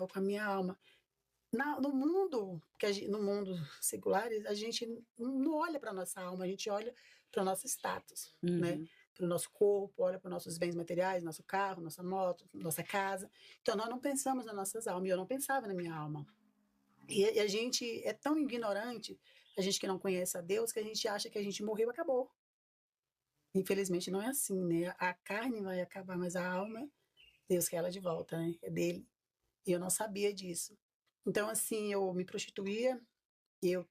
estava com a minha alma. No mundo, no mundo secular, a gente não olha para a nossa alma, a gente olha para o nosso status, né? Uhum. Para o nosso corpo, olha para os nossos bens materiais, nosso carro, nossa moto, nossa casa. Então, nós não pensamos nas nossas almas, e eu não pensava na minha alma. E a gente é tão ignorante, a gente que não conhece a Deus, que a gente acha que a gente morreu e acabou. Infelizmente, não é assim, né? A carne vai acabar, mas a alma, Deus quer ela de volta, né? É dele. E eu não sabia disso. Então, assim, eu me prostituía, eu,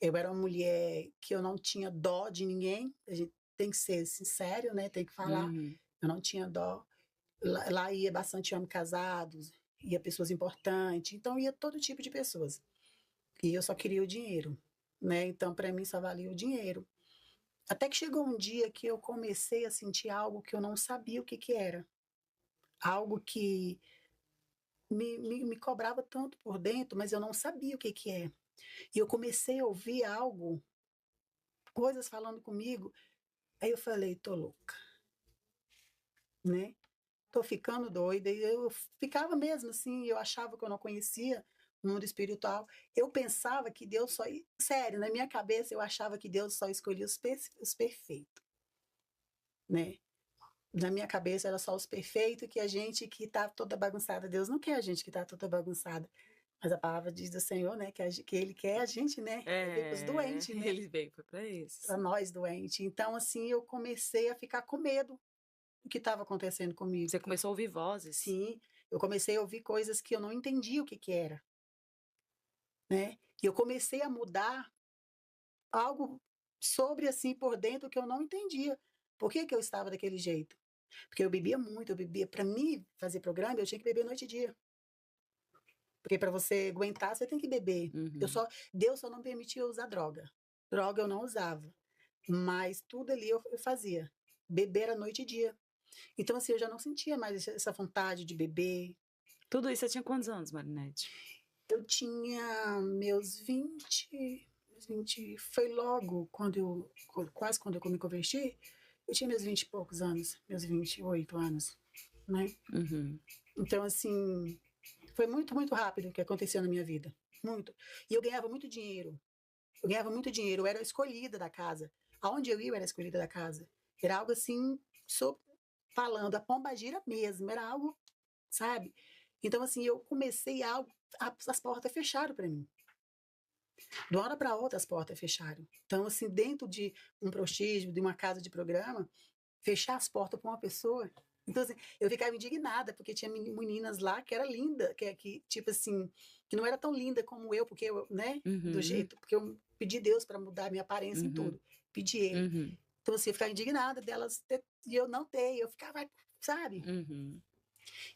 eu era uma mulher que eu não tinha dó de ninguém, a gente tem que ser sincero, né? Tem que falar, Uhum. eu não tinha dó. Lá ia bastante homens casados, ia pessoas importantes, então ia todo tipo de pessoas. E eu só queria o dinheiro, né? Então, para mim, só valia o dinheiro. Até que chegou um dia que eu comecei a sentir algo que eu não sabia o que que era. Algo que me cobrava tanto por dentro, mas eu não sabia o que que é. E eu comecei a ouvir algo, coisas falando comigo. Aí eu falei, tô louca, né? Tô ficando doida. E eu ficava mesmo assim, eu achava que eu não conhecia o mundo espiritual. Eu pensava que Deus só... Sério, na minha cabeça eu achava que Deus só escolhia os perfeitos, né? Na minha cabeça era só os perfeitos, que a gente que tá toda bagunçada. Deus não quer a gente que tá toda bagunçada. Mas a palavra diz do Senhor, né, que Ele quer a gente, né? Ele veio para os doentes, né? Ele veio para esses. Para nós doentes. Então, assim, eu comecei a ficar com medo do que estava acontecendo comigo. Você começou a ouvir vozes? Sim, eu comecei a ouvir coisas que eu não entendia o que que era, né? E eu comecei a mudar algo sobre, assim, por dentro que eu não entendia. Por que que eu estava daquele jeito? Porque eu bebia muito, eu bebia. Para mim fazer programa, eu tinha que beber noite e dia. Porque para você aguentar, você tem que beber. Uhum. Deus só não permitia eu usar droga. Droga eu não usava. Mas tudo ali eu fazia. Beber a noite e dia. Então, assim, eu já não sentia mais essa vontade de beber. Tudo isso você tinha quantos anos, Marinete? Eu tinha meus 20, foi logo quase quando eu me converti, eu tinha meus 20 e poucos anos, meus 28 anos, né? Uhum. Então, assim, foi muito, muito rápido o que aconteceu na minha vida, muito. E eu ganhava muito dinheiro, eu era a escolhida da casa. Aonde eu ia, eu era a escolhida da casa. Era algo assim, falando, a pombagira mesmo, era algo, sabe? Então, assim, eu comecei as portas fecharam para mim. De uma hora para outra, as portas fecharam. Então, assim, dentro de um prostígio, de uma casa de programa, fechar as portas para uma pessoa. Então, assim, eu ficava indignada, porque tinha meninas lá que era linda, que tipo assim, que não era tão linda como eu, porque eu, né, do jeito, porque eu pedi Deus para mudar minha aparência em tudo, pedi ele. Então, assim, eu ficava indignada delas e eu não ter, eu ficava, sabe?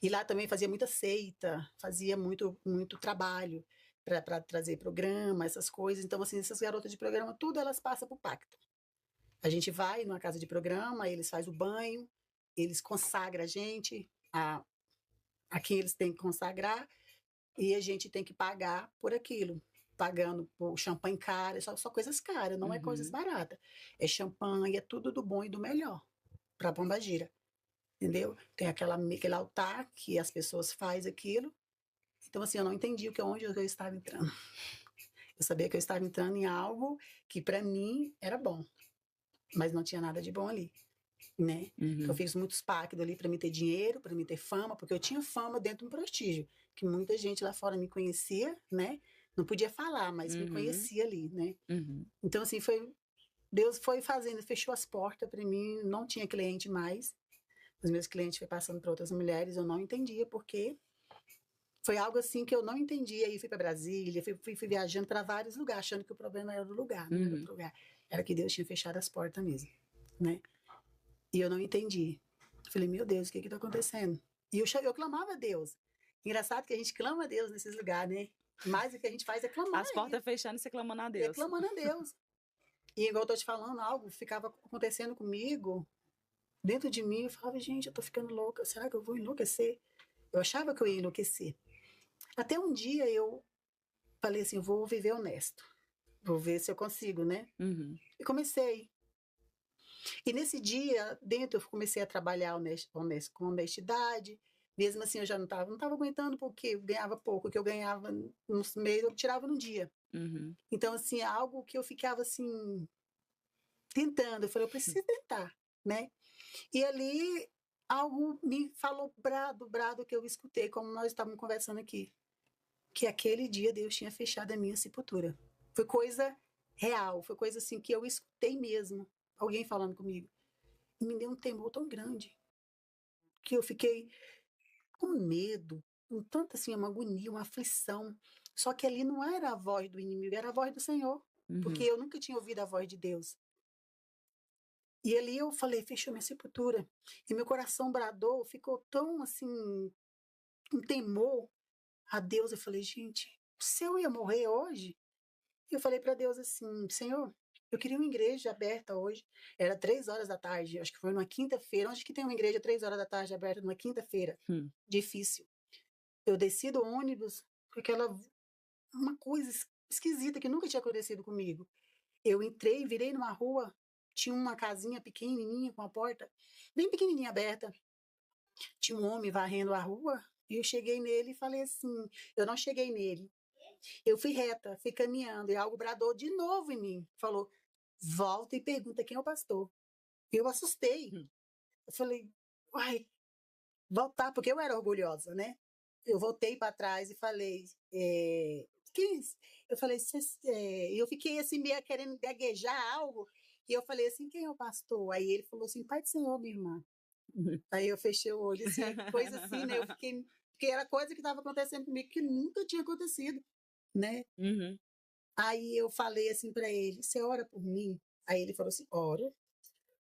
E lá também fazia muita seita, fazia muito, muito trabalho para trazer programa, essas coisas. Então, assim, essas garotas de programa, tudo elas passam por pacto. A gente vai numa casa de programa, eles fazem o banho, eles consagram a gente, a quem eles têm que consagrar, e a gente tem que pagar por aquilo. Pagando por champanhe caro, só coisas caras, não é coisas baratas. É champanhe, é tudo do bom e do melhor para a Pombagira. Entendeu? Tem aquele altar que as pessoas fazem aquilo. Então, assim, eu não entendi onde eu estava entrando. Eu sabia que eu estava entrando em algo que para mim era bom, mas não tinha nada de bom ali, né? Eu fiz muitos pactos ali para me ter dinheiro, para me ter fama, porque eu tinha fama dentro de um prestígio, que muita gente lá fora me conhecia, né? Não podia falar, mas me conhecia ali, né? Então, assim, Deus foi fazendo, fechou as portas para mim, não tinha cliente mais. Os meus clientes foram passando para outras mulheres, eu não entendia porque foi algo assim que eu não entendia. Aí fui para Brasília, fui viajando para vários lugares, achando que o problema era do lugar, não era do lugar. Era que Deus tinha fechado as portas mesmo, né? E eu não entendi. Falei, meu Deus, o que está acontecendo? E eu clamava a Deus. Engraçado que a gente clama a Deus nesses lugares, né? Mais o que a gente faz é clamar. As portas fechando e você clamando a Deus. É clamando a Deus. E igual eu tô te falando, algo ficava acontecendo comigo, dentro de mim, eu falava, gente, eu tô ficando louca, será que eu vou enlouquecer? Eu achava que eu ia enlouquecer. Até um dia eu falei assim, vou viver honesto. Vou ver se eu consigo, né? E comecei. E nesse dia, dentro, eu comecei a trabalhar com honestidade, Mesmo assim, eu já não tava aguentando, porque eu ganhava pouco. O que eu ganhava no mês, eu tirava no dia. Uhum. Então, assim, é algo que eu ficava, assim, tentando. Eu falei, eu preciso tentar, né? E ali, algo me falou brado, que eu escutei, como nós estávamos conversando aqui, que aquele dia Deus tinha fechado a minha sepultura. Foi coisa real, foi coisa assim que eu escutei mesmo, alguém falando comigo. E me deu um temor tão grande, que eu fiquei com medo, com tanta assim, uma agonia, uma aflição. Só que ali não era a voz do inimigo, era a voz do Senhor, porque Uhum. eu nunca tinha ouvido a voz de Deus. E ali eu falei, fechou minha sepultura. E meu coração bradou, ficou tão assim, um temor a Deus. Eu falei, gente, se eu ia morrer hoje, eu falei para Deus assim, Senhor, eu queria uma igreja aberta hoje. Era 3 horas da tarde, acho que foi numa quinta-feira. Onde que tem uma igreja 3 horas da tarde aberta numa quinta-feira? Hum. Difícil. Eu desci do ônibus com uma coisa esquisita que nunca tinha acontecido comigo. Eu entrei, virei numa rua, tinha uma casinha pequenininha com a porta bem pequenininha aberta. Tinha um homem varrendo a rua e eu cheguei nele e falei assim, eu não cheguei nele. Eu fui reta, fui caminhando e algo bradou de novo em mim. Falou, volta e pergunta quem é o pastor. Eu assustei. Hum. Eu falei, uai, voltar, porque eu era orgulhosa, né? Eu voltei para trás e falei, quem? Eu falei, eu fiquei assim, meio querendo gaguejar algo. E eu falei assim, quem é o pastor? Aí ele falou assim, Pai do Senhor, minha irmã. Aí eu fechei o olho, assim, coisa assim, né? Eu fiquei, porque era coisa que estava acontecendo comigo que nunca tinha acontecido, né? Uhum. Aí eu falei assim para ele, você ora por mim? Aí ele falou assim, ora.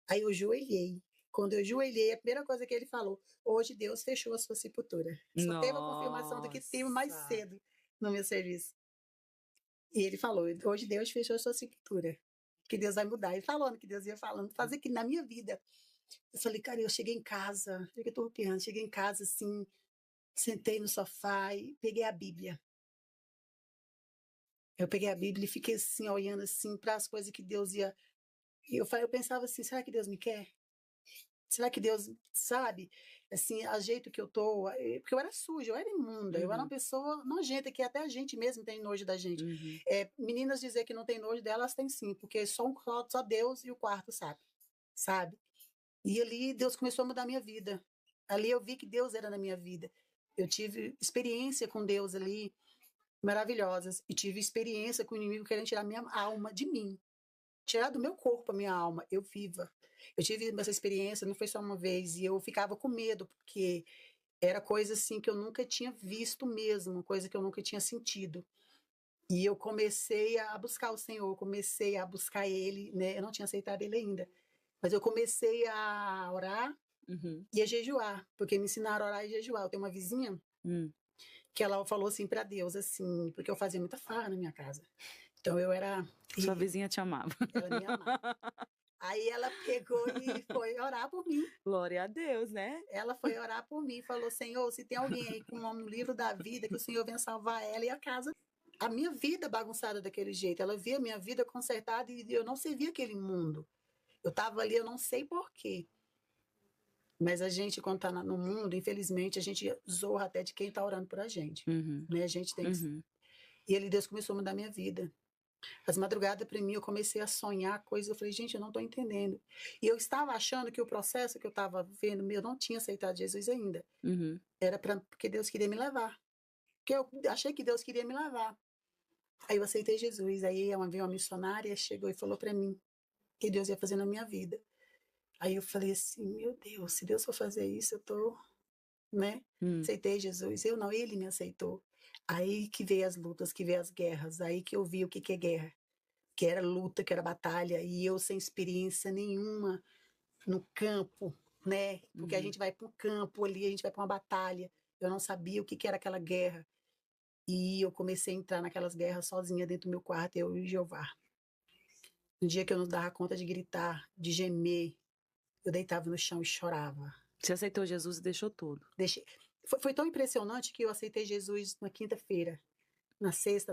Aí eu joelhei. Quando eu joelhei, a primeira coisa que ele falou, hoje Deus fechou a sua sepultura. Só teve a confirmação do que tive mais Nossa. cedo no meu serviço. E ele falou, hoje Deus fechou a sua sepultura. Que Deus vai mudar. Ele falando que Deus ia falando, fazer que na minha vida. Eu falei, cara, eu cheguei em casa, fiquei torpeando, cheguei em casa assim, sentei no sofá e peguei a Bíblia. Eu peguei a Bíblia e fiquei assim, olhando assim para as coisas que Deus ia. E eu pensava assim, será que Deus me quer? Será que Deus sabe? Assim, a jeito que eu tô, porque eu era suja, eu era imunda, eu era uma Uhum. pessoa nojenta, que até a gente mesmo tem nojo da gente. Uhum. Meninas dizer que não tem nojo delas, tem sim, porque só Deus e o quarto sabe? E ali Deus começou a mudar a minha vida. Ali eu vi que Deus era na minha vida. Eu tive experiência com Deus ali, maravilhosas, e tive experiência com o inimigo querendo tirar minha alma de mim, tirar do meu corpo a minha alma, eu viva. Eu tive essa experiência, não foi só uma vez, e eu ficava com medo, porque era coisa assim que eu nunca tinha visto mesmo, coisa que eu nunca tinha sentido. E eu comecei a buscar o Senhor, comecei a buscar Ele, né? Eu não tinha aceitado Ele ainda, mas eu comecei a orar Uhum. e a jejuar, porque me ensinaram a orar e jejuar. Eu tenho uma vizinha Hum. que ela falou assim para Deus, assim, porque eu fazia muita farra na minha casa. Então eu era Sua terrível, vizinha te amava. ela me amava. Aí ela pegou e foi orar por mim. Glória a Deus, né? Ela foi orar por mim e falou: Senhor, se tem alguém aí com o nome no livro da vida, que o Senhor venha salvar ela e a casa. A minha vida bagunçada daquele jeito. Ela via a minha vida consertada e eu não servia aquele mundo. Eu estava ali, eu não sei porquê. Mas a gente, quando está no mundo, infelizmente, a gente zorra até de quem está orando por a gente. Uhum. Né? A gente tem que. Uhum. E ele, Deus começou a mudar minha vida. As madrugadas para mim, eu comecei a sonhar coisas. Eu falei, gente, eu não estou entendendo. E eu estava achando que o processo que eu estava vendo, eu não tinha aceitado Jesus ainda. Uhum. Era porque Deus queria me levar. Porque eu achei que Deus queria me levar. Aí eu aceitei veio uma missionária, chegou e falou para mim que Deus ia fazer na minha vida. Aí eu falei assim, meu Deus, se Deus for fazer isso, eu tô, né? Hum. Aceitei Jesus. Eu não, ele me aceitou. Aí que veio as lutas, que veio as guerras. Aí que eu vi o que é guerra. Que era luta, que era batalha. E eu sem experiência nenhuma no campo, né? Porque a Uhum. gente vai para um campo ali, a gente vai para uma batalha. Eu não sabia o que era aquela guerra. E eu comecei a entrar naquelas guerras sozinha dentro do meu quarto, eu e Jeová. No dia que eu não dava conta de gritar, de gemer, eu deitava no chão e chorava. Você aceitou Jesus e deixou tudo. Deixei. Foi tão impressionante que eu aceitei Jesus na quinta-feira. Na sexta,